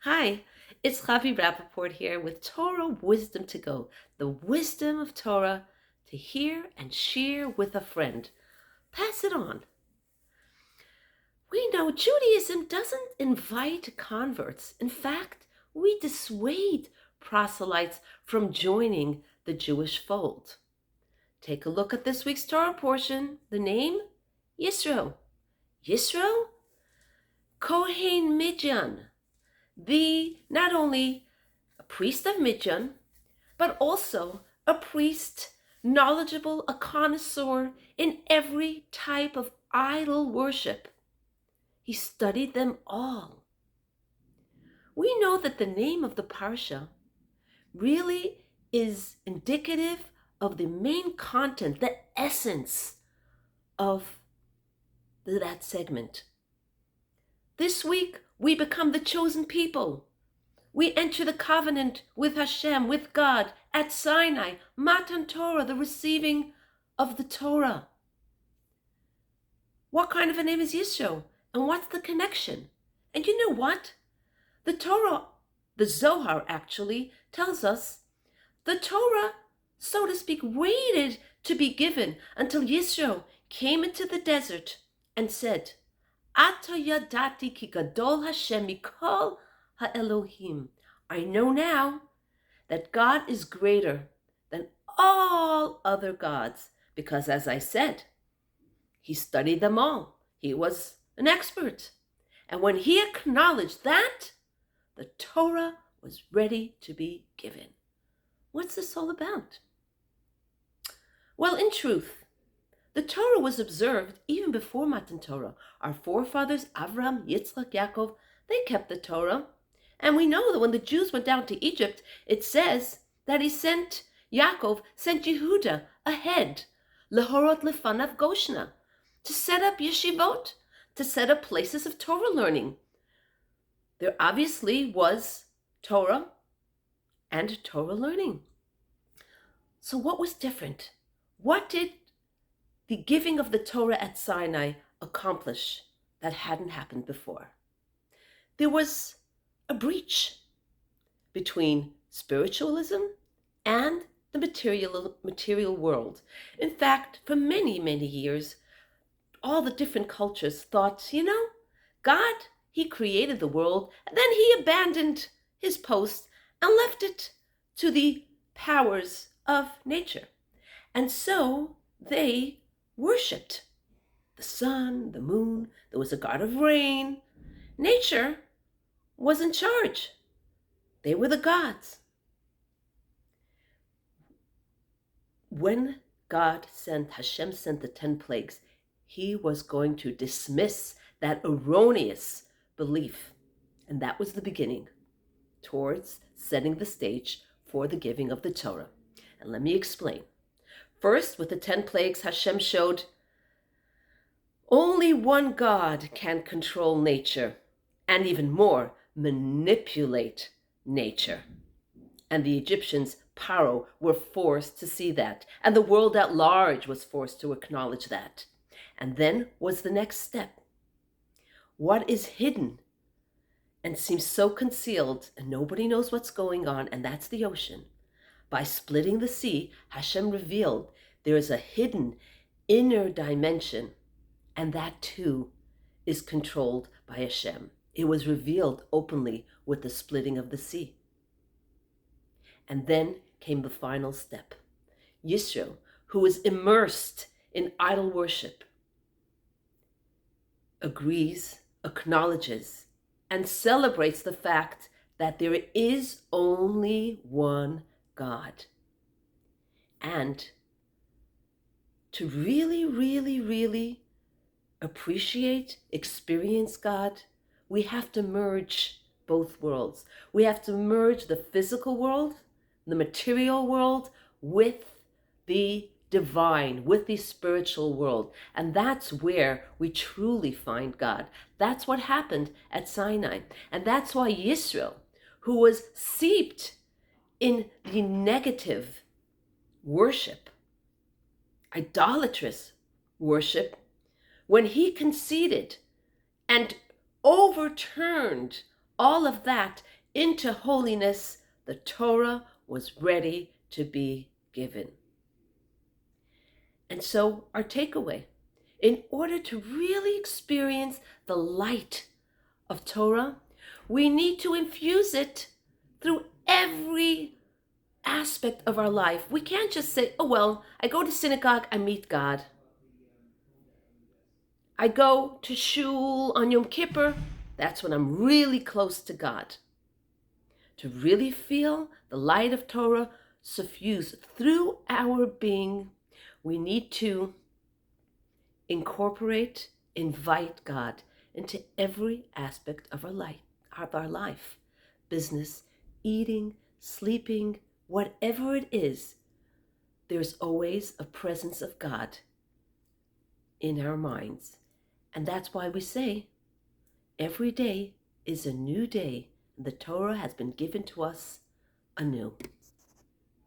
Hi, it's Chavi Rappaport here with Torah Wisdom to Go, the wisdom of Torah to hear and share with a friend. Pass it on. We know Judaism doesn't invite converts. In fact, we dissuade proselytes from joining the Jewish fold. Take a look at this week's Torah portion. The name? Yisro. Yisro? Kohen Midyan. Not only a priest of Midian, but also a priest knowledgeable, a connoisseur in every type of idol worship. He studied them all. We know that the name of the Parsha really is indicative of the main content, the essence of that segment. This week, we become the chosen people. We enter the covenant with Hashem, with God, at Sinai, Matan Torah, the receiving of the Torah. What kind of a name is Yisro? And what's the connection? And you know what? The Torah, the Zohar actually, tells us the Torah, so to speak, waited to be given until Yisro came into the desert and said, Ata yadati ki gadol Hashem mikol ha'Elohim. I know now that God is greater than all other gods because, as I said, he studied them all. He was an expert. And when he acknowledged that, the Torah was ready to be given. What's this all about? Well, in truth, the Torah was observed even before Matan Torah. Our forefathers, Avram, Yitzchak, Yaakov, they kept the Torah. And we know that when the Jews went down to Egypt, it says that Yaakov sent Yehuda ahead, Lehorot Lefanav Goshna, to set up yeshivot, to set up places of Torah learning. There obviously was Torah and Torah learning. So what was different? What did the giving of the Torah at Sinai accomplish that hadn't happened before? There was a breach between spiritualism and the material world. In fact, for many, many years, all the different cultures thought, God, he created the world, and then he abandoned his post and left it to the powers of nature. And so they worshipped the sun, the moon. There was a god of rain. Nature was in charge. They were the gods. When Hashem sent the 10 plagues, he was going to dismiss that erroneous belief. And that was the beginning towards setting the stage for the giving of the Torah. And let me explain. First, with the 10 plagues, Hashem showed only one God can control nature, and even more, manipulate nature. And the Egyptians, Paro, were forced to see that, and the world at large was forced to acknowledge that. And then was the next step. What is hidden and seems so concealed, and nobody knows what's going on, and that's the ocean. By splitting the sea, Hashem revealed there is a hidden inner dimension, and that too is controlled by Hashem. It was revealed openly with the splitting of the sea. And then came the final step. Yisro, who was immersed in idol worship, agrees, acknowledges, and celebrates the fact that there is only one God. And to really, really, really appreciate, experience God, we have to merge both worlds. We have to merge the physical world, the material world, with the divine, with the spiritual world. And that's where we truly find God. That's what happened at Sinai. And that's why Yisro, who was seeped in the negative worship, idolatrous worship, when he conceded and overturned all of that into holiness, the Torah was ready to be given. And so our takeaway, in order to really experience the light of Torah, we need to infuse it through every aspect of our life. We can't just say, oh, well, I go to synagogue, I meet God. I go to shul on Yom Kippur, that's when I'm really close to God. To really feel the light of Torah suffuse through our being, we need to incorporate, invite God into every aspect of our life. Business, eating, sleeping, whatever it is, there's always a presence of God in our minds. And that's why we say, every day is a new day. The Torah has been given to us anew.